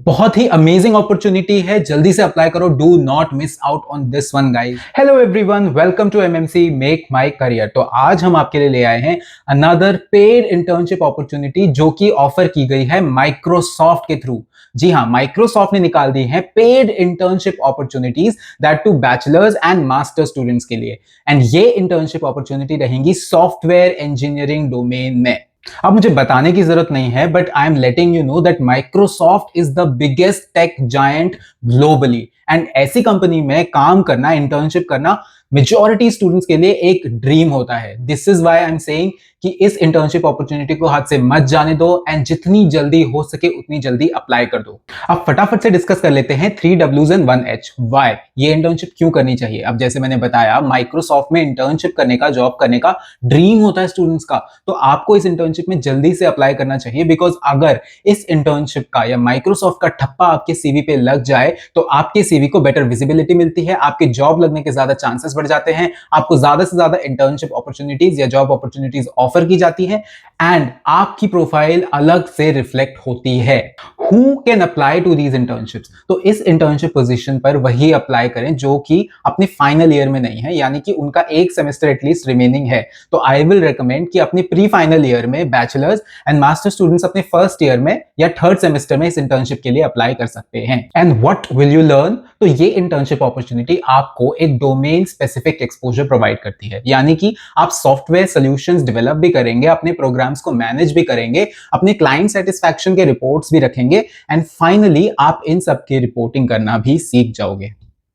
बहुत ही amazing opportunity है, जल्दी से अप्लाई करो। Do not miss out on this one guys. Hello everyone, welcome to MMC make my career. तो आज हम आपके लिए ले आए हैं अनदर पेड इंटर्नशिप अपॉर्चुनिटी जो कि ऑफर की गई है माइक्रोसॉफ्ट के थ्रू। जी हाँ, माइक्रोसॉफ्ट ने निकाल दी है paid internship opportunities that to bachelors and master students के लिए। एंड ये इंटर्नशिप अपॉर्चुनिटी रहेंगी सॉफ्टवेयर इंजीनियरिंग डोमेन में। अब मुझे बताने की जरूरत नहीं है, but I am letting you know that Microsoft is the biggest tech giant globally. And ऐसी कंपनी में काम करना, इंटर्नशिप करना मेजॉरिटी स्टूडेंट्स के लिए एक ड्रीम होता है। This is why I am saying कि इस इंटर्नशिप अपॉर्चुनिटी को हाथ से मत जाने दो एंड जितनी जल्दी हो सके उतनी जल्दी अप्लाई कर दो। अब फटाफट से डिस्कस कर लेते हैं 3 Ws and 1 H। वाई ये इंटर्नशिप क्यों करनी चाहिए? अब जैसे मैंने बताया, माइक्रोसॉफ्ट में इंटर्नशिप करने का, जॉब करने का ड्रीम होता है स्टूडेंट्स का, तो आपको इस इंटर्नशिप में जल्दी से अप्लाई करना चाहिए। बिकॉज अगर इस इंटर्नशिप का या माइक्रोसॉफ्ट का ठप्पा आपके सीवी पे लग जाए तो आपके सीवी को बेटर विजिबिलिटी मिलती है, आपके जॉब लगने के ज्यादा चांसेस बढ़ जाते हैं, आपको ज्यादा से ज्यादा इंटर्नशिप अपॉर्चुनिटीज या जॉब अपॉर्चुनिटीज ऑफर की जाती है एंड आपकी प्रोफाइल अलग से रिफ्लेक्ट होती है। Who can apply to these internships? तो इस इंटर्नशिप पोजीशन पर वही अप्लाई करें जो कि अपने फाइनल ईयर में नहीं है, यानी कि उनका एक सेमेस्टर एटलीस्ट रिमेनिंग है। तो आई विल रिकमेंड कि अपने प्री फाइनल ईयर में बैचलर्स एंड मास्टर स्टूडेंट्स अपने फर्स्ट ईयर में या थर्ड सेमेस्टर में इस इंटर्नशिप के लिए अप्लाई कर सकते हैं। And what will you learn? तो ये इंटर्नशिप अपॉर्चुनिटी आपको एक डोमेन स्पेसिफिक एक्सपोजर प्रोवाइड करती है, यानी कि आप सॉफ्टवेयर सॉल्यूशंस डेवलप भी करेंगे, अपने प्रोग्राम्स को मैनेज भी करेंगे, अपने क्लाइंट सेटिस्फैक्शन के रिपोर्ट्स भी रखेंगे एंड फाइनली आप इन सब की रिपोर्टिंग करना भी सीख जाओगे।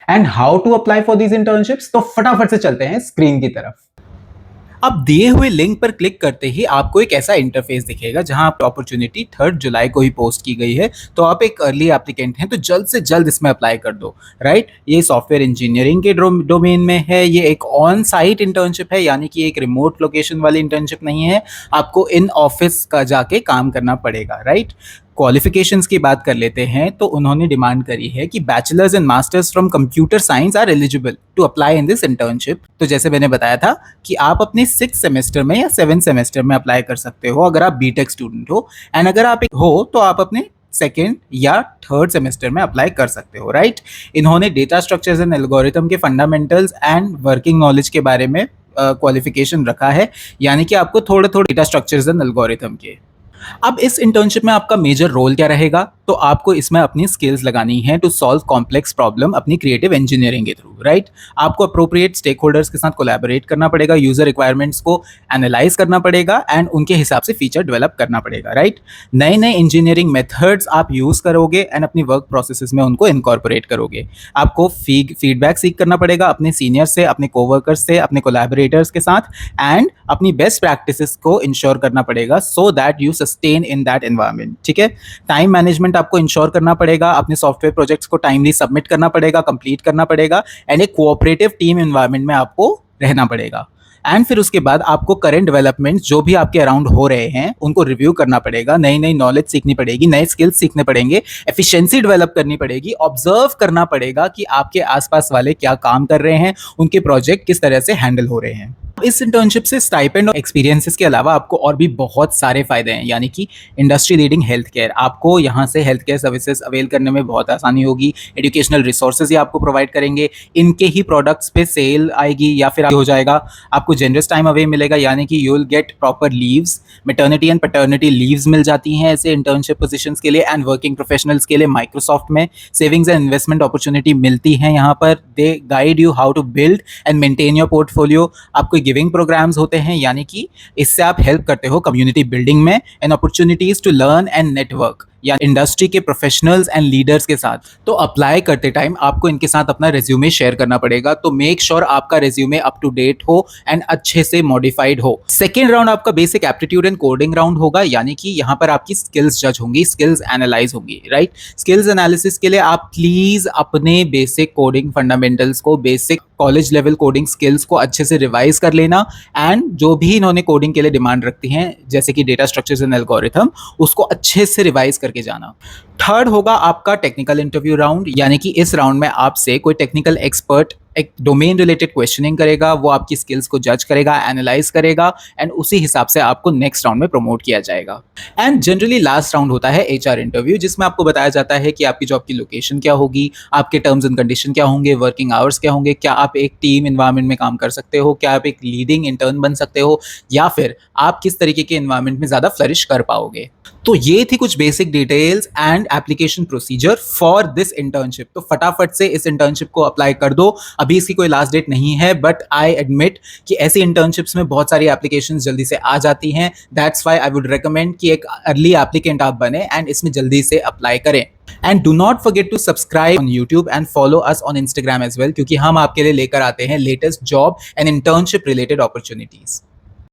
And how to apply for these internships? तो फटाफट से चलते हैं स्क्रीन की तरफ। अब दिए हुए लिंक पर क्लिक करते ही आपको एक ऐसा इंटरफेस दिखेगा जहां आप अपॉर्चुनिटी 3 जुलाई को ही पोस्ट की गई है। तो आप एक अर्ली एप्लीकेंट हैं तो जल्द से जल्द इसमें अप्लाई कर दो, राइट। ये सॉफ्टवेयर इंजीनियरिंग के डोमेन में है। ये एक ऑन साइट इंटर्नशिप है, यानी कि एक रिमोट लोकेशन वाली इंटर्नशिप नहीं है। आपको इन ऑफिस का जाके काम करना पड़ेगा, राइट। क्वालिफिकेशंस की बात कर लेते हैं तो उन्होंने डिमांड करी है कि bachelors and masters from computer science are eligible to apply in this internship. तो जैसे मैंने बताया था कि आप अपने 6 सेमेस्टर में या 7 सेमेस्टर में अप्लाई कर सकते हो अगर आप बीटेक स्टूडेंट हो, एंड अगर आप हो तो आप अपने सेकेंड या थर्ड सेमेस्टर में अप्लाई कर सकते हो, राइट। इन्होंने डेटा स्ट्रक्चर्स एंड एल्गोरिथम के फंडामेंटल्स एंड वर्किंग नॉलेज के बारे में क्वालिफिकेशन रखा है, यानी कि आपको थोड़े थोड़े डेटा स्ट्रक्चर्स एंड एल्गोरिथम के। अब इस इंटर्नशिप में आपका मेजर रोल क्या रहेगा? तो आपको इसमें अपनी स्किल्स लगानी है टू सॉल्व कॉम्प्लेक्स प्रॉब्लम अपनी क्रिएटिव इंजीनियरिंग के थ्रू, राइट। आपको अप्रोप्रिएट स्टेक होल्डर्स के साथ कोलैबोरेट करना पड़ेगा, यूजर रिक्वायरमेंट्स को एनालाइज करना पड़ेगा एंड उनके हिसाब से फीचर डेवलप करना पड़ेगा, राइट। नए नए इंजीनियरिंग मेथड्स आप यूज करोगे एंड अपनी वर्क प्रोसेसेस में उनको इनकॉर्पोरेट करोगे। आपको फीडबैक सीख करना पड़ेगा अपने सीनियर से, अपने कोवर्कर्स से, अपने कोलैबोरेटर्स के साथ एंड अपनी बेस्ट प्रैक्टिसेस को इंश्योर करना पड़ेगा so that you sustain in that environment, ठीक है। टाइम मैनेजमेंट आपको इंश्योर करना पड़ेगा, अपने सॉफ्टवेयर प्रोजेक्ट्स को टाइमली सबमिट करना पड़ेगा, कंप्लीट करना पड़ेगा एंड एक कोऑपरेटिव टीम एनवायरनमेंट में आपको रहना पड़ेगा। एंड फिर उसके बाद आपको करंट डेवलपमेंट्स जो भी आपके अराउंड हो रहे हैं उनको रिव्यू करना पड़ेगा, नई नई नॉलेज सीखनी पड़ेगी, नए स्किल्स सीखने पड़ेंगे, एफिशिएंसी डेवलप करनी पड़ेगी, ऑब्जर्व करना पड़ेगा कि आपके आसपास वाले क्या काम कर रहे हैं, उनके प्रोजेक्ट किस तरह से हैंडल हो रहे हैं। इस इंटर्नशिप से स्टाइपेंड और एक्सपीरियंसेस के अलावा आपको और भी बहुत सारे फायदे हैं, यानी कि इंडस्ट्री लीडिंग हेल्थ केयर। आपको यहाँ से हेल्थ केयर सर्विसेज अवेल करने में बहुत आसानी होगी। एजुकेशनल रिसोर्सेज ये आपको प्रोवाइड करेंगे, इनके ही प्रोडक्ट्स पे सेल आएगी या फिर हो जाएगा। आपको जनरस टाइम अवे मिलेगा, यानी कि you will get proper leaves, maternity and paternity leaves मिल जाती हैं ऐसे इंटर्नशिप पोजीशंस के लिए एंड वर्किंग प्रोफेशनल्स के लिए। माइक्रोसॉफ्ट में सेविंग्स एंड इन्वेस्टमेंट अपॉर्चुनिटी मिलती है यहाँ पर। They guide you how to build and maintain your portfolio. आपको गिविंग प्रोग्राम्स होते हैं, यानी कि इससे आप हेल्प करते हो कम्युनिटी बिल्डिंग में and opportunities to learn and network या इंडस्ट्री के प्रोफेशनल्स एंड लीडर्स के साथ। तो अप्लाई करते टाइम आपको इनके साथ अपना रेज्यूमे शेयर करना पड़ेगा, तो मेक श्योर आपका रेज्यूमे अप टू डेट हो एंड अच्छे से मॉडिफाइड हो। सेकेंड राउंड आपका basic aptitude and coding round होगा, यानी कि यहाँ पर आपकी स्किल्स जज होंगी, स्किल्स एनालाइज होंगी, राइट। स्किल्स एनालिसिस के लिए आप प्लीज अपने बेसिक कोडिंग फंडामेंटल्स को, basic college level coding skills को अच्छे से रिवाइज कर लेना एंड जो भी इन्होंने कोडिंग के लिए डिमांड रखती हैं जैसे कि डेटा स्ट्रक्चर्स एंड एल्गोरिथम, उसको अच्छे से रिवाइज करके जाना। थर्ड होगा आपका टेक्निकल इंटरव्यू राउंड, यानी कि इस राउंड में आपसे कोई टेक्निकल एक्सपर्ट एक डोमेन रिलेटेड क्वेश्चनिंग करेगा, वो आपकी स्किल्स को जज करेगा, एनालाइज करेगा एंड उसी हिसाब से आपको नेक्स्ट राउंड में प्रमोट किया जाएगा। एंड जनरली लास्ट राउंड होता है एचआर इंटरव्यू, जिसमें आपको बताया जाता है कि आपकी जॉब की लोकेशन क्या होगी, आपके टर्म्स एंड कंडीशन क्या होंगे, वर्किंग आवर्स क्या होंगे, क्या आप एक टीम इन्वायरमेंट में काम कर सकते हो, क्या आप एक लीडिंग इंटर्न बन सकते हो, या फिर आप किस तरीके के इन्वायरमेंट में ज़्यादा फ्लरिश कर पाओगे। तो ये थी कुछ basic details and application procedure for this internship. तो फटाफट से इस इंटर्नशिप को अप्लाई कर दो, अभी इसकी कोई लास्ट डेट नहीं है, बट आई एडमिट कि ऐसी इंटर्नशिप्स में बहुत सारी एप्लीकेशंस जल्दी से आ जाती हैं। That's why I would recommend कि एक अर्ली एप्लीकेंट आप बने एंड इसमें जल्दी से अप्लाई करें। And do not forget to subscribe on YouTube and follow us on Instagram as well, क्योंकि हम आपके लिए लेकर आते हैं latest job and internship related opportunities.